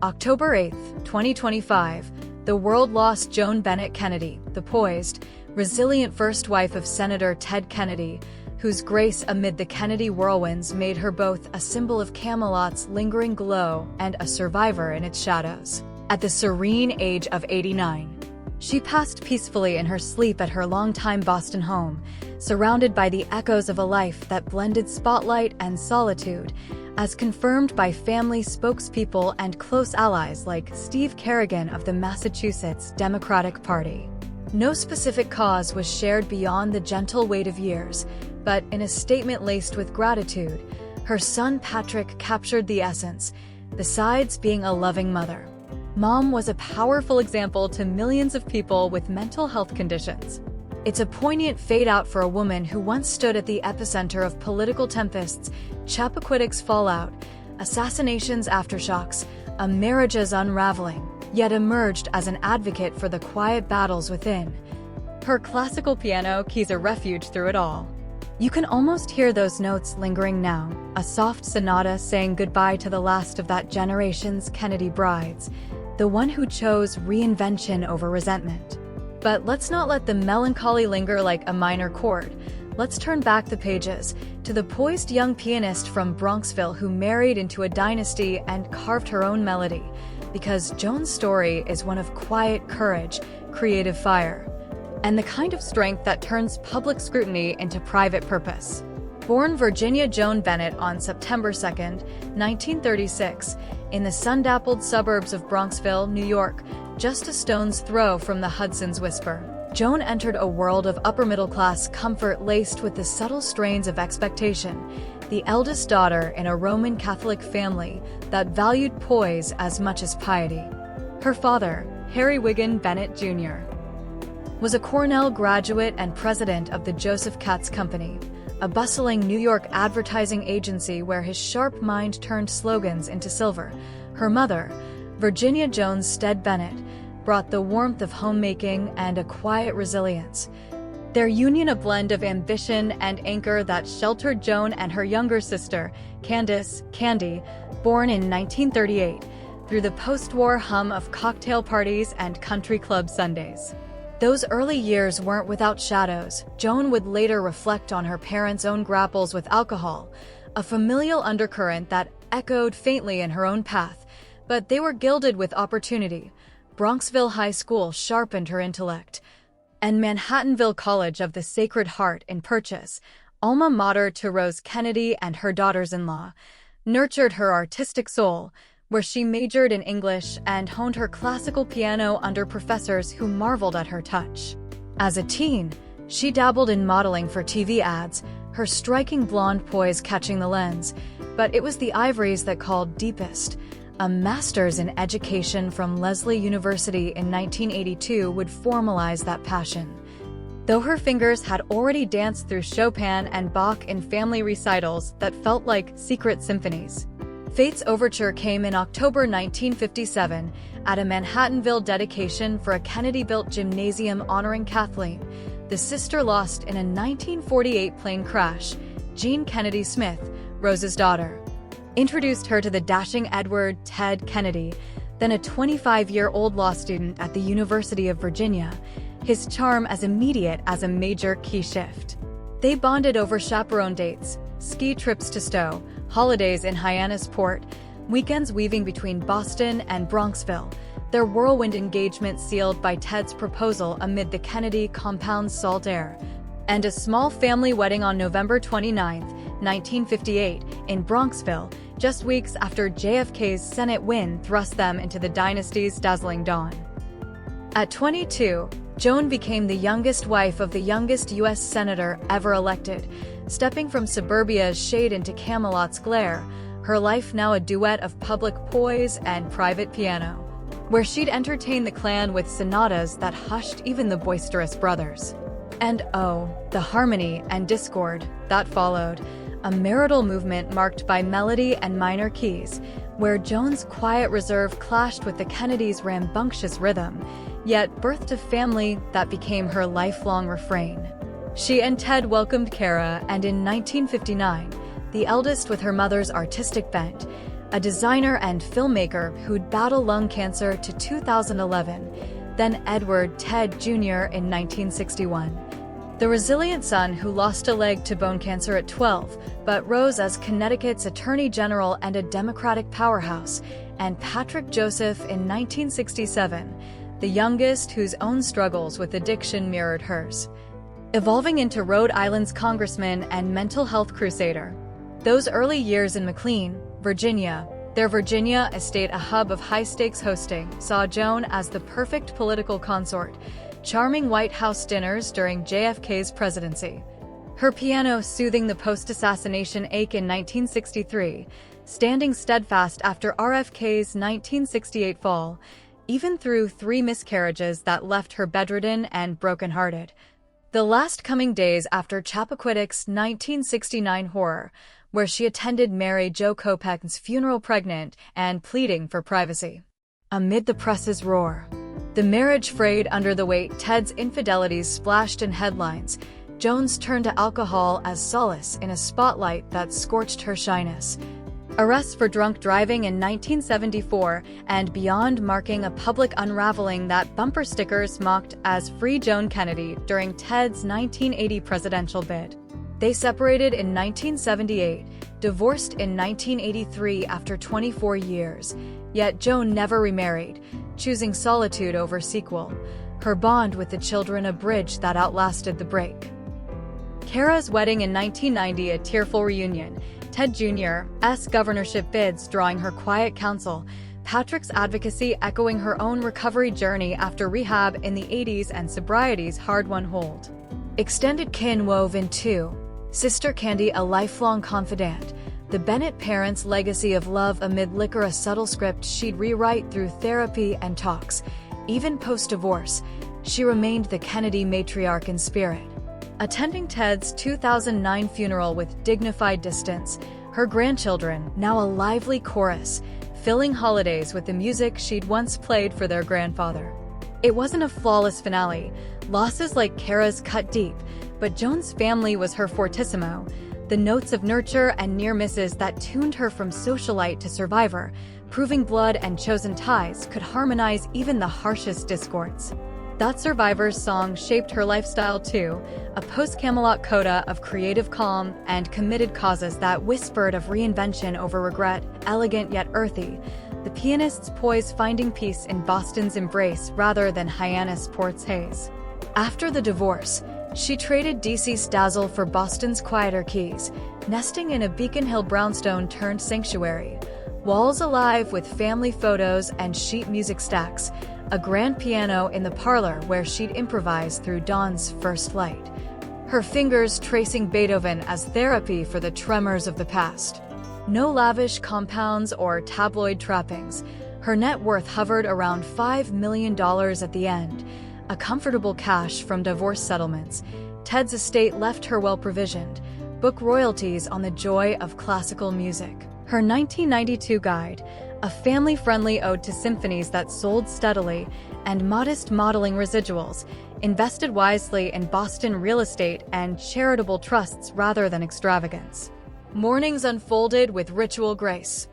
October 8, 2025, the world lost Joan Bennett Kennedy, the poised, resilient first wife of Senator Ted Kennedy, whose grace amid the Kennedy whirlwinds made her both a symbol of Camelot's lingering glow and a survivor in its shadows. At the serene age of 89, she passed peacefully in her sleep at her longtime Boston home, surrounded by the echoes of a life that blended spotlight and solitude, as confirmed by family spokespeople and close allies like Steve Kerrigan of the Massachusetts Democratic Party. No specific cause was shared beyond the gentle weight of years, but in a statement laced with gratitude, her son Patrick captured the essence, besides being a loving mother. Mom was a powerful example to millions of people with mental health conditions. It's a poignant fade-out for a woman who once stood at the epicenter of political tempests, Chappaquiddick's fallout, assassinations aftershocks, a marriage's unraveling, yet emerged as an advocate for the quiet battles within. Her classical piano keys a refuge through it all. You can almost hear those notes lingering now, a soft sonata saying goodbye to the last of that generation's Kennedy brides, the one who chose reinvention over resentment. But let's not let the melancholy linger like a minor chord. Let's turn back the pages to the poised young pianist from Bronxville who married into a dynasty and carved her own melody, because Joan's story is one of quiet courage, creative fire, and the kind of strength that turns public scrutiny into private purpose. Born Virginia Joan Bennett on September 2, 1936, in the sun-dappled suburbs of Bronxville, New York, just a stone's throw from the Hudson's whisper, Joan entered a world of upper-middle-class comfort laced with the subtle strains of expectation, the eldest daughter in a Roman Catholic family that valued poise as much as piety. Her father, Harry Wiggin Bennett Jr., was a Cornell graduate and president of the Joseph Katz Company, a bustling New York advertising agency where his sharp mind turned slogans into silver. Her mother, Virginia Jones Stead Bennett, brought the warmth of homemaking and a quiet resilience. Their union a blend of ambition and anchor that sheltered Joan and her younger sister, Candy, born in 1938, through the post-war hum of cocktail parties and country club Sundays. Those early years weren't without shadows. Joan would later reflect on her parents' own grapples with alcohol, a familial undercurrent that echoed faintly in her own path, but they were gilded with opportunity. Bronxville High School sharpened her intellect, and Manhattanville College of the Sacred Heart in Purchase, alma mater to Rose Kennedy and her daughters-in-law, nurtured her artistic soul, where she majored in English and honed her classical piano under professors who marveled at her touch. As a teen, she dabbled in modeling for TV ads, her striking blonde poise catching the lens, but it was the ivories that called deepest. A master's in education from Lesley University in 1982 would formalize that passion. Though her fingers had already danced through Chopin and Bach in family recitals that felt like secret symphonies, Fate's Overture came in October 1957 at a Manhattanville dedication for a Kennedy-built gymnasium honoring Kathleen, the sister lost in a 1948 plane crash. Jean Kennedy Smith, Rose's daughter, introduced her to the dashing Edward Ted Kennedy, then a 25-year-old law student at the University of Virginia, his charm as immediate as a major key shift. They bonded over chaperone dates, ski trips to Stowe, holidays in Hyannisport, weekends weaving between Boston and Bronxville, their whirlwind engagement sealed by Ted's proposal amid the Kennedy compound's salt air, and a small family wedding on November 29, 1958, in Bronxville, just weeks after JFK's Senate win thrust them into the dynasty's dazzling dawn. At 22, Joan became the youngest wife of the youngest U.S. senator ever elected, stepping from suburbia's shade into Camelot's glare, her life now a duet of public poise and private piano, where she'd entertain the clan with sonatas that hushed even the boisterous brothers. And oh, the harmony and discord that followed, a marital movement marked by melody and minor keys, where Joan's quiet reserve clashed with the Kennedys' rambunctious rhythm, yet birthed a family that became her lifelong refrain. She and Ted welcomed Cara, and in 1959, the eldest with her mother's artistic bent, a designer and filmmaker who'd battled lung cancer to 2011, then Edward Ted Jr. in 1961. The resilient son who lost a leg to bone cancer at 12, but rose as Connecticut's Attorney General and a Democratic powerhouse, and Patrick Joseph in 1967, the youngest whose own struggles with addiction mirrored hers. Evolving into Rhode Island's congressman and mental health crusader. Those early years in McLean, Virginia, their Virginia estate a hub of high-stakes hosting, saw Joan as the perfect political consort, charming White House dinners during JFK's presidency. Her piano soothing the post-assassination ache in 1963, standing steadfast after RFK's 1968 fall, even through 3 miscarriages that left her bedridden and brokenhearted. The last coming days after Chappaquiddick's 1969 horror, where she attended Mary Jo Kopech's funeral pregnant and pleading for privacy. Amid the press's roar, the marriage frayed under the weight. Ted's infidelities splashed in headlines. Joan's turned to alcohol as solace in a spotlight that scorched her shyness. Arrests for drunk driving in 1974 and beyond, marking a public unraveling that bumper stickers mocked as Free Joan Kennedy during Ted's 1980 presidential bid. They separated in 1978, divorced in 1983 after 24 years, yet Joan never remarried, choosing solitude over sequel, her bond with the children a bridge that outlasted the break. Kara's wedding in 1990, a tearful reunion, Ted Jr.'s governorship bids drawing her quiet counsel, Patrick's advocacy echoing her own recovery journey after rehab in the 80s and sobriety's hard-won hold. Extended kin wove in two. Sister Candy, a lifelong confidant, the Bennett parents' legacy of love amid liquor, a subtle script she'd rewrite through therapy and talks. Even post-divorce, she remained the Kennedy matriarch in spirit. Attending Ted's 2009 funeral with dignified distance, her grandchildren, now a lively chorus, filling holidays with the music she'd once played for their grandfather. It wasn't a flawless finale. Losses like Kara's cut deep, but Joan's family was her fortissimo, the notes of nurture and near misses that tuned her from socialite to survivor, proving blood and chosen ties could harmonize even the harshest discords. That survivor's song shaped her lifestyle too, a post-Camelot coda of creative calm and committed causes that whispered of reinvention over regret, elegant yet earthy. The Pianist's poise, finding peace in Boston's embrace rather than Hyannisport's haze. After the divorce, she traded DC's dazzle for Boston's quieter keys, nesting in a Beacon Hill brownstone-turned sanctuary. Walls alive with family photos and sheet music stacks, a grand piano in the parlor where she'd improvise through dawn's first light. Her fingers tracing Beethoven as therapy for the tremors of the past. No lavish compounds or tabloid trappings. Her net worth hovered around $5 million at the end, a comfortable cash from divorce settlements. Ted's estate left her well-provisioned, book royalties on the joy of classical music. Her 1992 guide, a family-friendly ode to symphonies that sold steadily, and modest modeling residuals, invested wisely in Boston real estate and charitable trusts rather than extravagance. Mornings unfolded with ritual grace.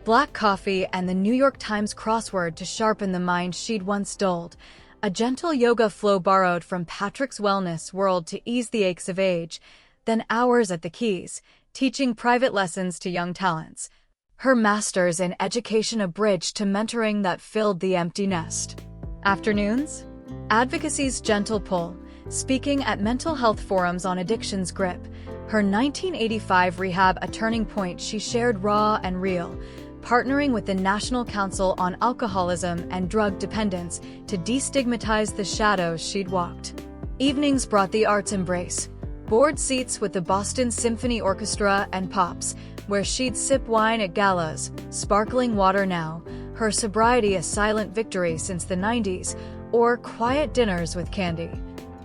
Black coffee and the New York Times crossword to sharpen the mind she'd once dulled, a gentle yoga flow borrowed from Patrick's wellness world to ease the aches of age, then hours at the Keys, teaching private lessons to young talents. Her master's in education, a bridge to mentoring that filled the empty nest. Afternoons? Advocacy's gentle pull, speaking at mental health forums on addiction's grip. Her 1985 rehab, a turning point she shared raw and real, partnering with the National Council on Alcoholism and Drug Dependence to destigmatize the shadows she'd walked. Evenings brought the arts embrace. Board seats with the Boston Symphony Orchestra and Pops, where she'd sip wine at galas, sparkling water now, her sobriety a silent victory since the 90s, or quiet dinners with Candy.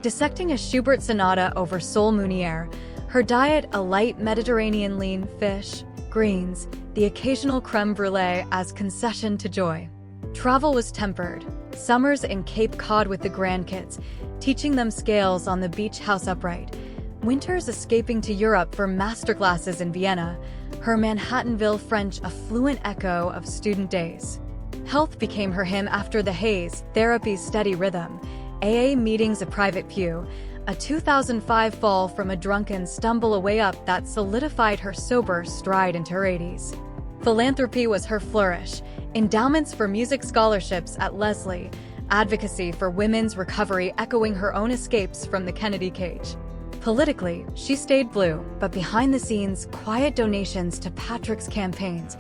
Dissecting a Schubert sonata over Sol Munier, her diet a light Mediterranean lean fish, greens, the occasional creme brulee as concession to joy. Travel was tempered. Summers in Cape Cod with the grandkids, teaching them scales on the beach house upright. Winters escaping to Europe for masterclasses in Vienna, her Manhattanville French a fluent echo of student days. Health became her hymn after the haze, therapy's steady rhythm, AA meetings a private pew, a 2005 fall from a drunken stumble away up that solidified her sober stride into her 80s. Philanthropy was her flourish, endowments for music scholarships at Leslie, advocacy for women's recovery echoing her own escapes from the Kennedy cage. Politically, she stayed blue, but behind the scenes, quiet donations to Patrick's campaigns,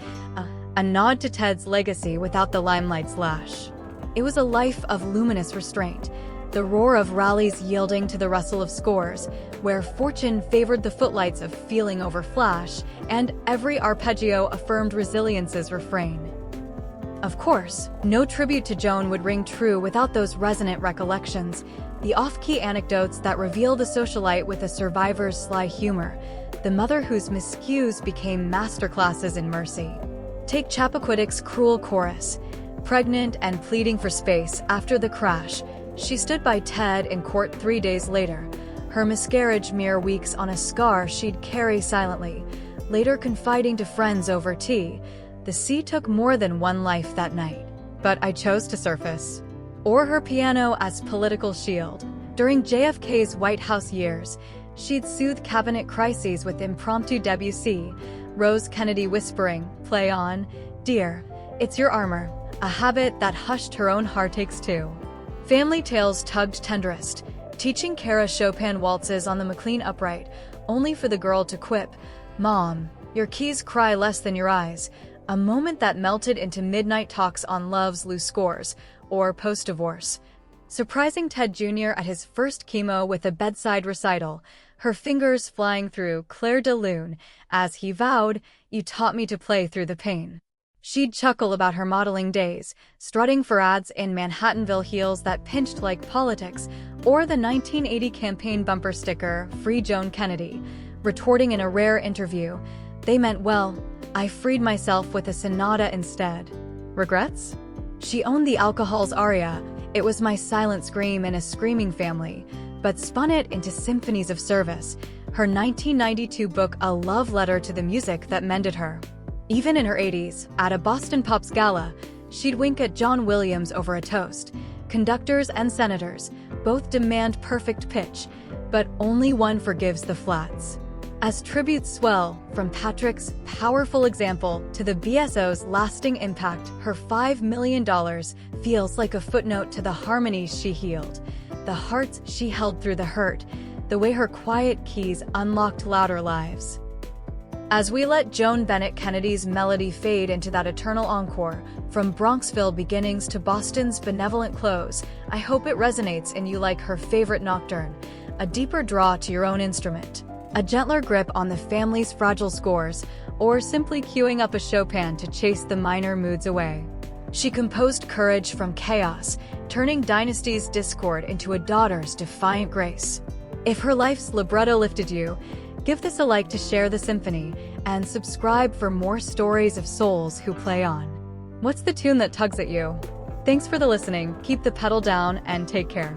a nod to Ted's legacy without the limelight's lash. It was a life of luminous restraint, the roar of rallies yielding to the rustle of scores, where fortune favored the footlights of feeling over flash, and every arpeggio affirmed resilience's refrain. Of course, no tribute to Joan would ring true without those resonant recollections, the off-key anecdotes that reveal the socialite with a survivor's sly humor, the mother whose miscues became masterclasses in mercy. Take Chappaquiddick's cruel chorus. Pregnant and pleading for space after the crash, she stood by Ted in court 3 days later, her miscarriage mere weeks on a scar she'd carry silently, later confiding to friends over tea. The sea took more than one life that night, but I chose to surface. Or her piano as political shield. During JFK's White House years, she'd soothe cabinet crises with impromptu Debussy, Rose Kennedy whispering, "Play on, dear, it's your armor," a habit that hushed her own heartaches too. Family tales tugged tenderest, teaching Kara Chopin waltzes on the McLean upright, only for the girl to quip, "Mom, your keys cry less than your eyes," a moment that melted into midnight talks on love's loose scores, or post-divorce. Surprising Ted Jr. at his first chemo with a bedside recital, her fingers flying through Clair de Lune, as he vowed, "You taught me to play through the pain." She'd chuckle about her modeling days, strutting for ads in Manhattanville heels that pinched like politics, or the 1980 campaign bumper sticker, "Free Joan Kennedy," retorting in a rare interview, "They meant well, I freed myself with a sonata instead." Regrets? She owned the alcohol's aria, "It was my silent scream in a screaming family," but spun it into symphonies of service, her 1992 book a love letter to the music that mended her. Even in her 80s, at a Boston Pops gala, she'd wink at John Williams over a toast. Conductors and senators both demand perfect pitch, but only one forgives the flats. As tributes swell, from Patrick's powerful example to the BSO's lasting impact, her $5 million feels like a footnote to the harmonies she healed, the hearts she held through the hurt, the way her quiet keys unlocked louder lives. As we let Joan Bennett Kennedy's melody fade into that eternal encore, from Bronxville beginnings to Boston's benevolent close, I hope it resonates in you like her favorite nocturne, a deeper draw to your own instrument, a gentler grip on the family's fragile scores, or simply queuing up a Chopin to chase the minor moods away. She composed courage from chaos, turning Dynasty's discord into a daughter's defiant grace. If her life's libretto lifted you, give this a like to share the symphony, and subscribe for more stories of souls who play on. What's the tune that tugs at you? Thanks for the listening, keep the pedal down, and take care.